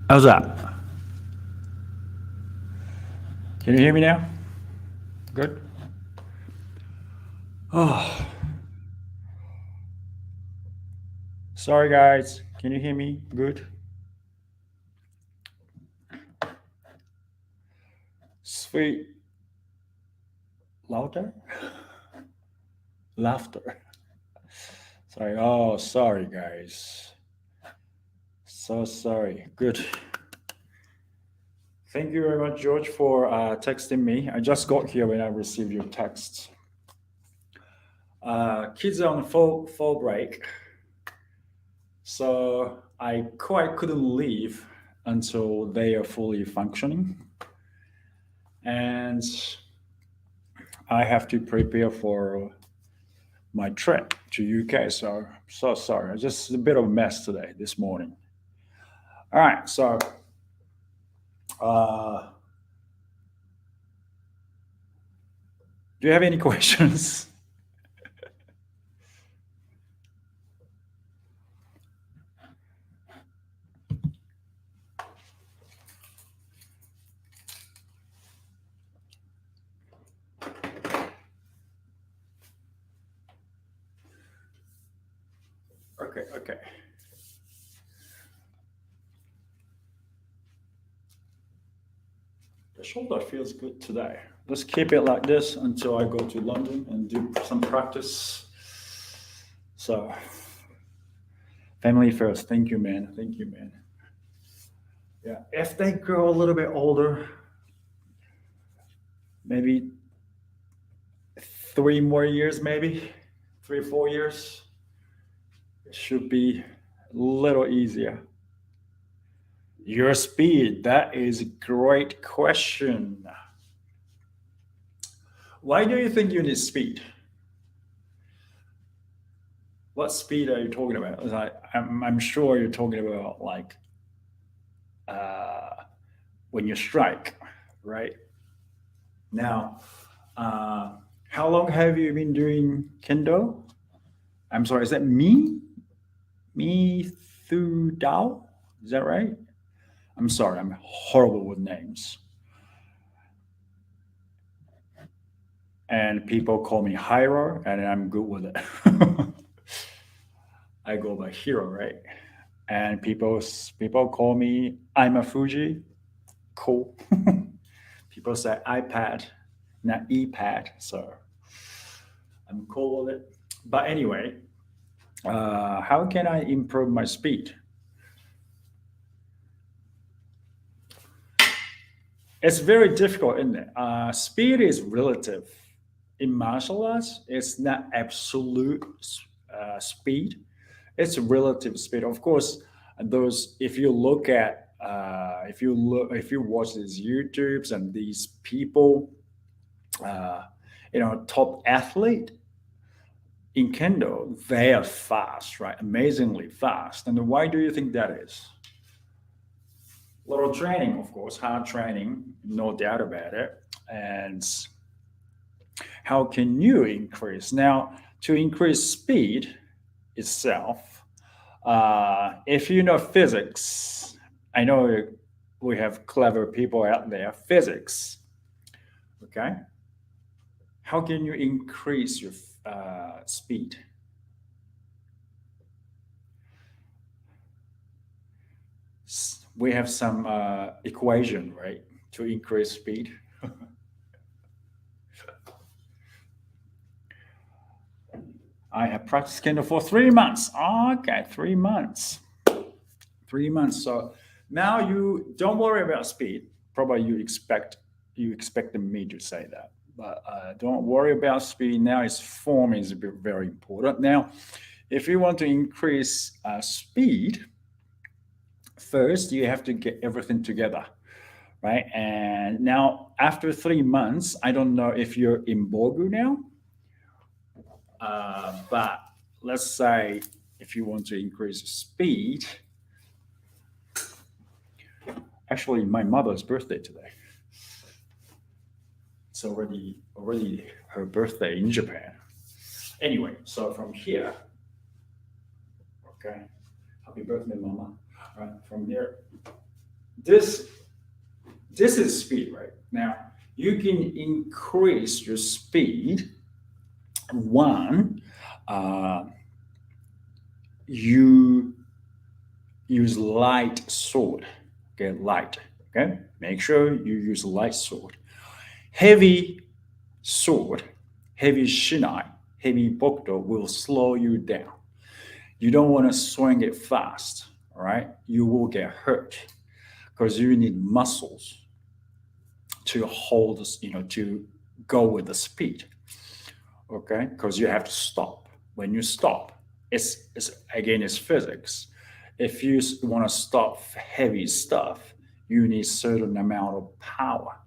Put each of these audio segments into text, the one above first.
How's that? Can you hear me now? Good. Oh, sorry guys. Can you hear me? Good. Sweet. Louder? Laughter. Sorry. Oh, sorry guys. So sorry. Good. Thank you very much, George, for texting me. I just got here when I received your text. Kids are on fall break, so I quite couldn't leave until they are fully functioning, and I have to prepare for my trip to UK. So sorry. It's just a bit of a mess today, this morning. All right. So uh, do you have any questions? Okay. Okay. The shoulder feels good today. Let's keep it like this until I go to London and do some practice. So, family first. Thank you, man. Thank you, man. Yeah. If they grow a little bit older, maybe 3 more years, maybe 3 or 4 years, it should be a little easier. Your speed, that is a great question. Why do you think you need speed? What speed are you talking about? I'm sure you're talking about like uh, when you strike, right? Now, uh, how long have you been doing kendo? I'm sorry, is that me through Dao? Is that right? I'm sorry, I'm horrible with names. And people call me Hiro, and I'm good with it. I go by Hero, right? And people call me I'm a Fuji. Cool. People say iPad, not ePad, so I'm cool with it. But anyway, how can I improve my speed? It's very difficult, isn't it? Speed is relative. In martial arts, it's not absolute speed. It's relative speed. Of course, those if you look at if you watch these YouTubes and these people, uh, top athlete in kendo, they are fast, right? Amazingly fast. And why do you think that is? Little training, of course, hard training, no doubt about it. And how can you increase? Now, to increase speed itself, if you know physics, I know we have clever people out there, physics, okay? How can you increase your speed? We have some equation, right, to increase speed. I have practiced Kendo for 3 months. Okay, 3 months. 3 months. So now you don't worry about speed. Probably you expected me to say that, but don't worry about speed. Now its form is very important. Now, if you want to increase speed, first you have to get everything together, right? And now after 3 months, I don't know if you're in Bogu now, but let's say if you want to increase speed, actually my mother's birthday today. It's already her birthday in Japan. Anyway, so from here, okay, happy birthday, mama. All right, from here, this this is speed, right? Now you can increase your speed. One, uh, you use light sword. Okay, light. Okay, make sure you use light sword. Heavy sword, heavy shinai, heavy bokdo will slow you down. You don't want to swing it fast, all right? You will get hurt because you need muscles to hold this, to go with the speed, okay? Because you have to stop. When you stop, it's again, it's physics. If you want to stop heavy stuff, you need certain amount of power.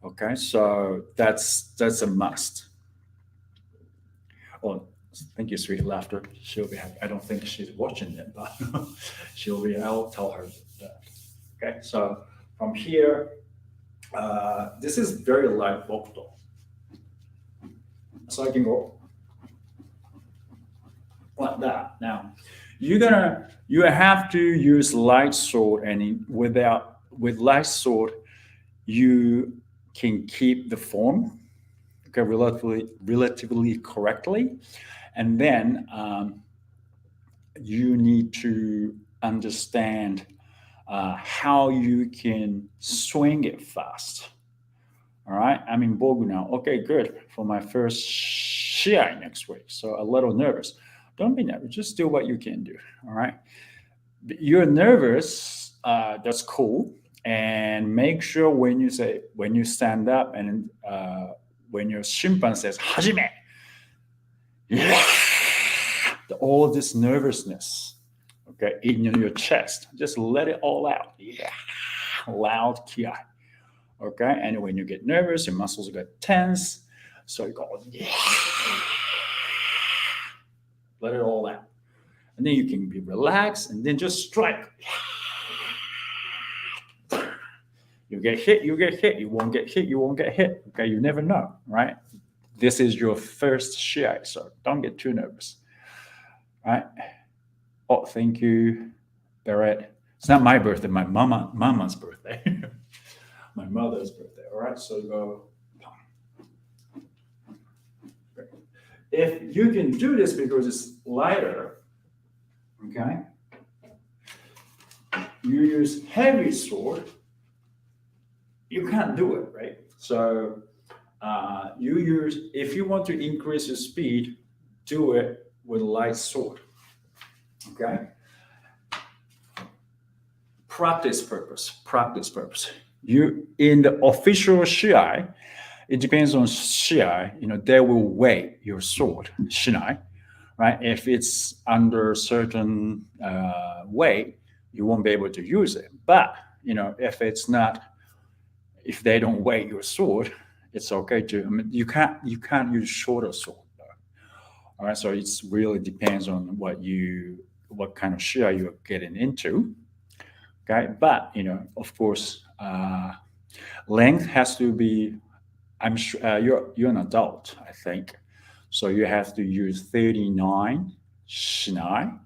Okay, so that's a must. Well, thank you, sweet laughter. She'll be happy. I don't think she's watching it, but she'll be. I'll tell her that. Okay, so from here, this is very light vocal, so I can go like that. Now, you have to use light sword, and with light sword, you can keep the form, okay, relatively correctly, and then you need to understand how you can swing it fast. All right, I'm in Bogu now. Okay, good. For my first Shiai next week, so a little nervous. Don't be nervous. Just do what you can do. All right. You're nervous. That's cool. And make sure when you stand up and when your shimpan says hajime, yeah, all this nervousness, okay, in your chest, just let it all out. Yeah, loud ki. Okay, and when you get nervous, your muscles get tense. So you go, yeah, let it all out. And then you can be relaxed and then just strike. You get hit, you get hit. You won't get hit, you won't get hit. Okay, you never know, right? This is your first shiai, so don't get too nervous. Right? Oh, thank you, Barrett. It's not my birthday, my mama's birthday. My mother's birthday. All right, so go. If you can do this because it's lighter, okay, you use heavy sword, you can't do it, right? So if you want to increase your speed, do it with light sword, okay? Practice purpose. You in the official shiai, it depends on shiai. They will weigh your sword shinai, right? If it's under certain weight, you won't be able to use it. But if they don't weigh your sword, it's okay to. I mean, you can't use shorter sword. All right, so it's really depends on what kind of shiai you're getting into. Okay, but of course, length has to be. I'm sure you're an adult, I think, so you have to use 39 shinai.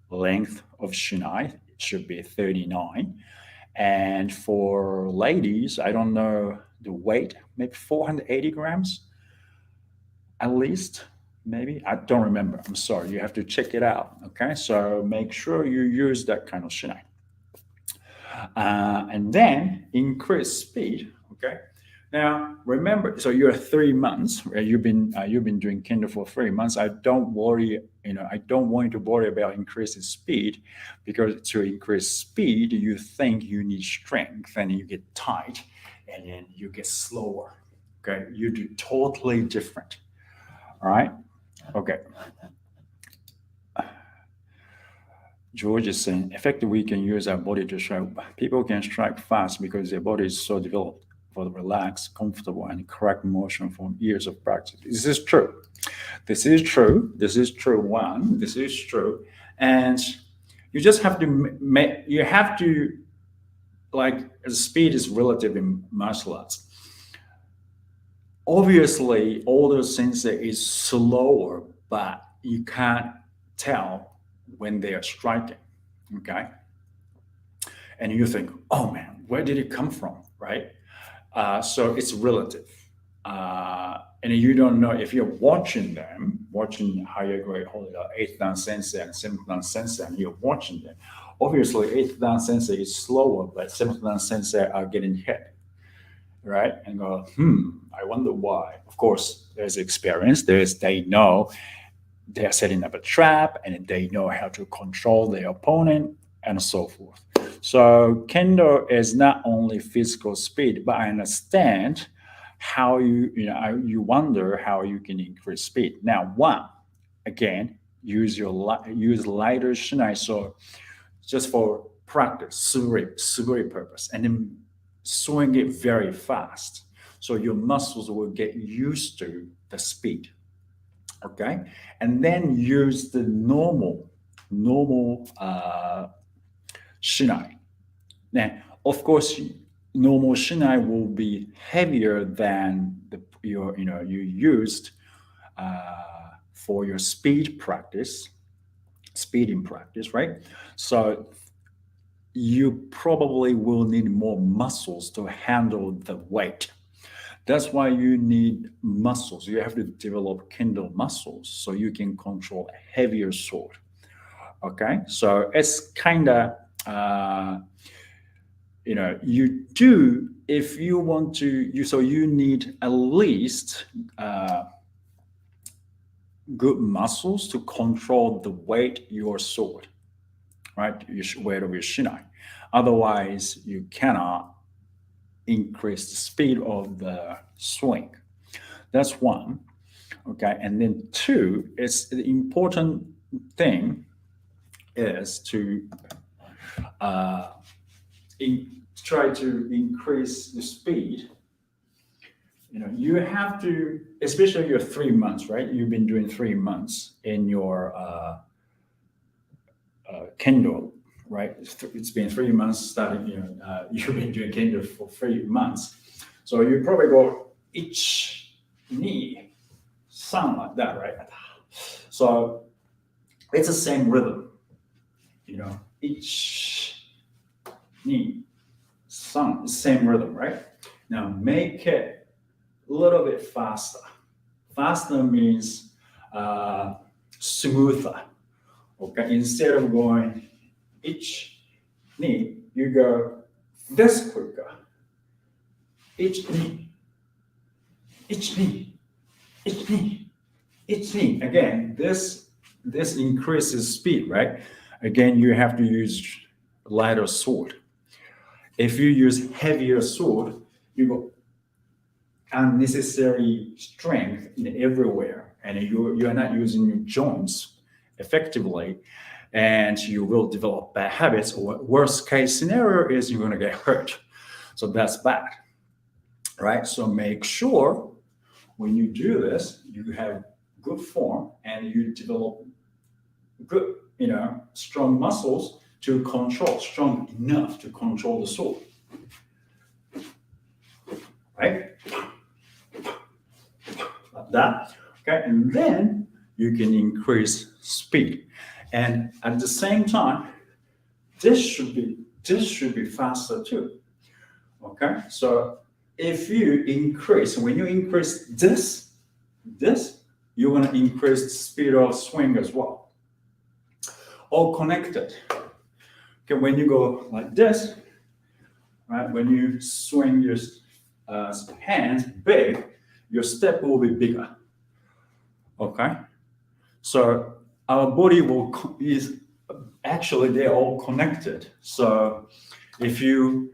Length of shinai it should be 39, and for ladies, I don't know the weight, maybe 480 grams at least. Maybe I don't remember. I'm sorry. You have to check it out. Okay, so make sure you use that kind of shinai. And then increase speed. Okay. Now remember, so you're 3 months. Right? You've been doing Kendo for 3 months. I don't worry. I don't want you to worry about increasing speed, because to increase speed, you think you need strength, and you get tight, and then you get slower. Okay, you do totally different. All right. Okay. George is saying, effectively, we can use our body to strike. People can strike fast because their body is so developed for the relaxed, comfortable, and correct motion from years of practice. This is true. This is true. This is true. This is true. And you just have to like, the speed is relative in martial arts. Obviously, older sensei is slower, but you can't tell when they are striking. Okay, and you think, oh man, where did it come from, right? So it's relative. And you don't know if you're watching them, watching higher grade holder, eighth dan sensei and seventh dan sensei, and you're watching them. Obviously, eighth dan sensei is slower, but seventh dan sensei are getting hit, right? And go, I wonder why. Of course, there's experience. They know they're setting up a trap, and they know how to control their opponent, and so forth. So Kendo is not only physical speed, but I understand how you wonder how you can increase speed. Now, one, again, use lighter shinai. So just for practice, suguri purpose, and then swing it very fast. So your muscles will get used to the speed. Okay, and then use the normal shinai. Now, of course, normal shinai will be heavier than you used for your speeding practice, right? So you probably will need more muscles to handle the weight. That's why you need muscles. You have to develop Kendo muscles so you can control a heavier sword. Okay, so it's kind of you do, if you want to, so you need at least good muscles to control the weight your sword, right? Your weight of your shinai. Otherwise, you cannot increase the speed of the swing. That's one. Okay, and then two, it's the important thing is to try to increase the speed. You have to, especially your 3 months, right? You've been doing 3 months in your Kendo, right? It's been 3 months starting. You've been doing Kendo for 3 months, so you probably go each knee, sound like that, right? So it's the same rhythm. Each knee, sound, same rhythm, right? Now make it a little bit faster. Faster means smoother. Okay, instead of going each knee, you go this quicker. Each knee, each knee, each knee, each knee. Again, this increases speed, right? Again, you have to use lighter sword. If you use heavier sword, you go unnecessary strength in everywhere, and you're not using your joints effectively, and you will develop bad habits, or worst case scenario is you're going to get hurt. So that's bad, right? So make sure when you do this, you have good form and you develop good, strong muscles to control, strong enough to control the sword, right? Like that. Okay, and then you can increase speed, and at the same time, this should be faster too. Okay, so if you increase, when you increase this, you're going to increase the speed of swing as well. All connected. Okay, when you go like this, right? When you swing your hands big, your step will be bigger. Okay, so our body is actually, they're all connected. So if you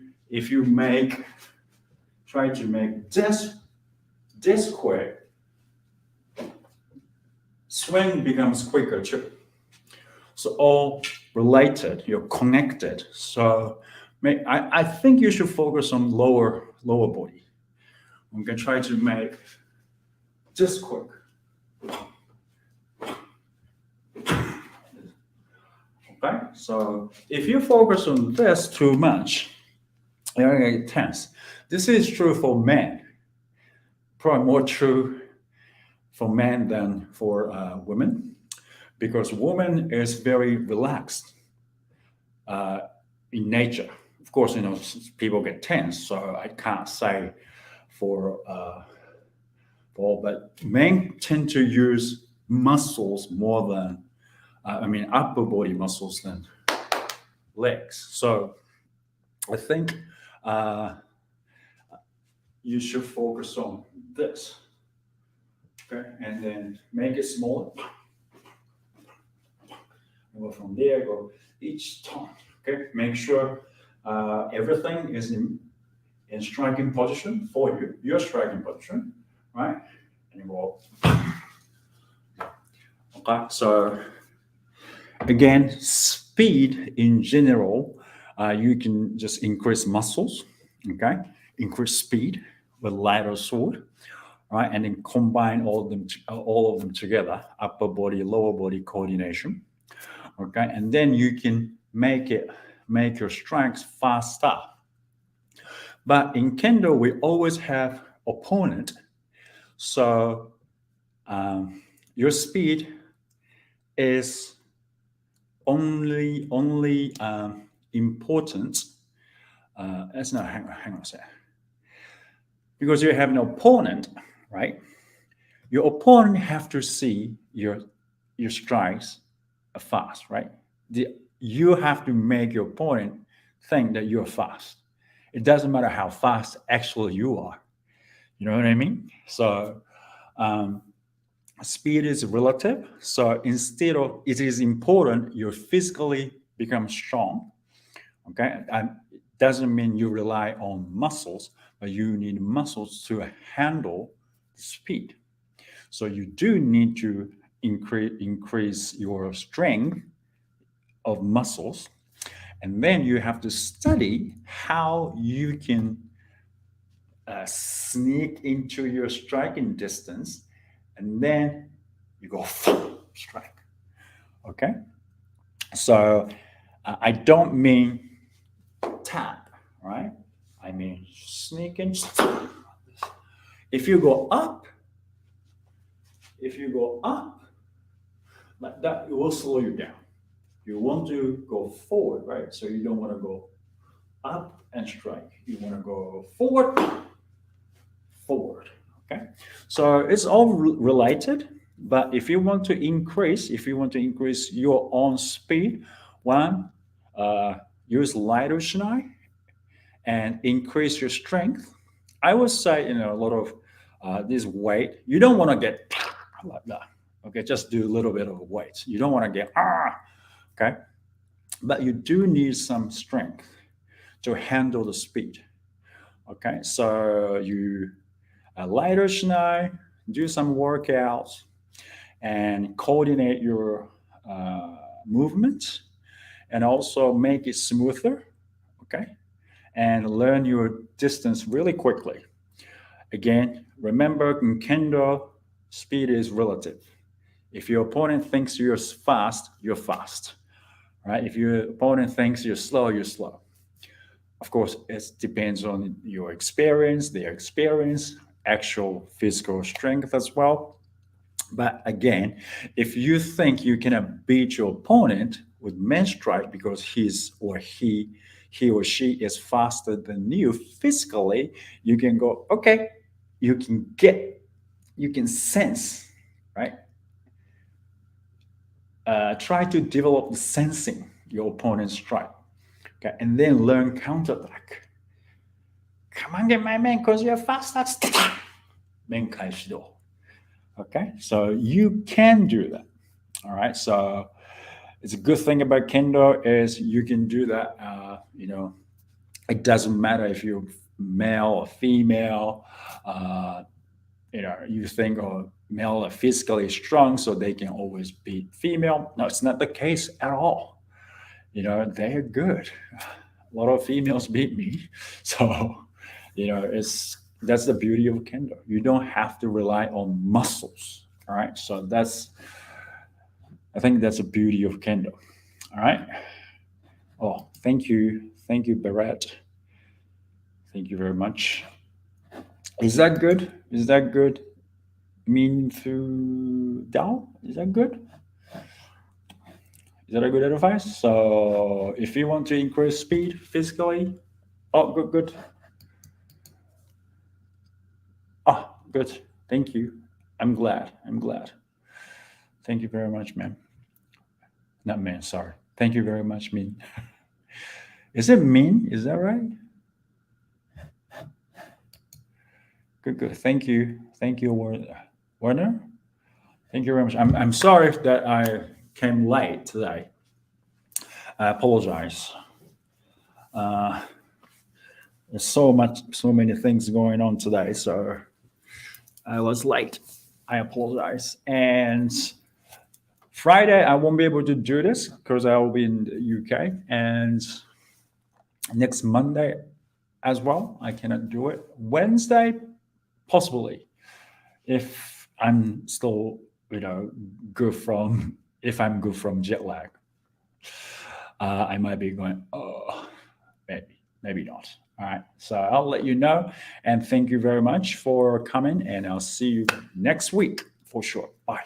try to make this quick, swing becomes quicker too. So all related, you're connected. So I think you should focus on lower body. I'm gonna try to make this quick. Okay, so if you focus on this too much, you're gonna get tense. This is true for men. Probably more true for men than for women, because women is very relaxed in nature course, people get tense, so I can't say for but men tend to use muscles more than, upper body muscles than legs. So I think you should focus on this, okay, and then make it smaller. Go from there, go each time, okay. Make sure everything is in striking position for you, your striking position, right? And you go. Okay, so again, speed in general, you can just increase muscles, okay? Increase speed with lighter sword, right? And then combine all of them together, upper body, lower body coordination, okay? And then you can make your strikes faster. But in Kendo, we always have opponent, so your speed is only important. That's not. Hang on a sec. Because you have an opponent, right? Your opponent have to see your strikes fast, right? You have to make your opponent think that you're fast. It doesn't matter how fast actually you are. You know what I mean? So speed is relative. So instead of it is important you physically become strong. Okay, and it doesn't mean you rely on muscles, but you need muscles to handle speed. So you do need to increase your strength of muscles, and then you have to study how you can sneak into your striking distance, and then you go strike. Okay, so I don't mean tap, right? I mean sneak in. If you go up like that, it will slow you down. You want to go forward, right? So you don't want to go up and strike. You want to go forward. Okay, so it's all related. But if you want to increase your own speed, one, use lighter shinai and increase your strength. I would say, a lot of this weight, you don't want to get like that. Okay, just do a little bit of weight. You don't want to get okay, but you do need some strength to handle the speed. Okay, so you lighter shinai, do some workouts, and coordinate your movement, and also make it smoother. Okay, and learn your distance really quickly. Again, remember in Kendo, speed is relative. If your opponent thinks you're fast, you're fast. Right? If your opponent thinks you're slow, you're slow. Of course, it depends on your experience, their experience, actual physical strength as well. But again, if you think you can beat your opponent with men's strike because he or she is faster than you physically, you can go, okay, you can sense, right? Try to develop the sensing your opponent's strike, okay, and then learn counterattack. Come on, get my man, because you're fast. That's menkai shido. Okay, so you can do that. All right, so it's a good thing about Kendo is you can do that. It doesn't matter if you're male or female. You think male are physically strong, so they can always beat female. No, it's not the case at all. They're good. A lot of females beat me, so that's the beauty of Kendo. You don't have to rely on muscles. All right, so I think that's the beauty of Kendo. All right. Oh, thank you, Barrett. Thank you very much. Is that good? Mean through Dao? Is that good? Is that a good advice? So if you want to increase speed physically, Oh, good, good. Oh, good. Thank you. I'm glad. I'm glad. Thank you very much, ma'am. Not man, sorry. Thank you very much, Min. Is it Min? Is that right? Good, good. Thank you. Thank you, Werner. Thank you very much. I'm sorry that I came late today. I apologize. Uh, there's so many things going on today, so I was late. I apologize. And Friday, I won't be able to do this because I will be in the UK. And next Monday as well, I cannot do it. Wednesday, possibly, if I'm still, good from, if I'm good from jet lag. I might be going, oh, maybe not. All right. So I'll let you know. And thank you very much for coming. And I'll see you next week for sure. Bye.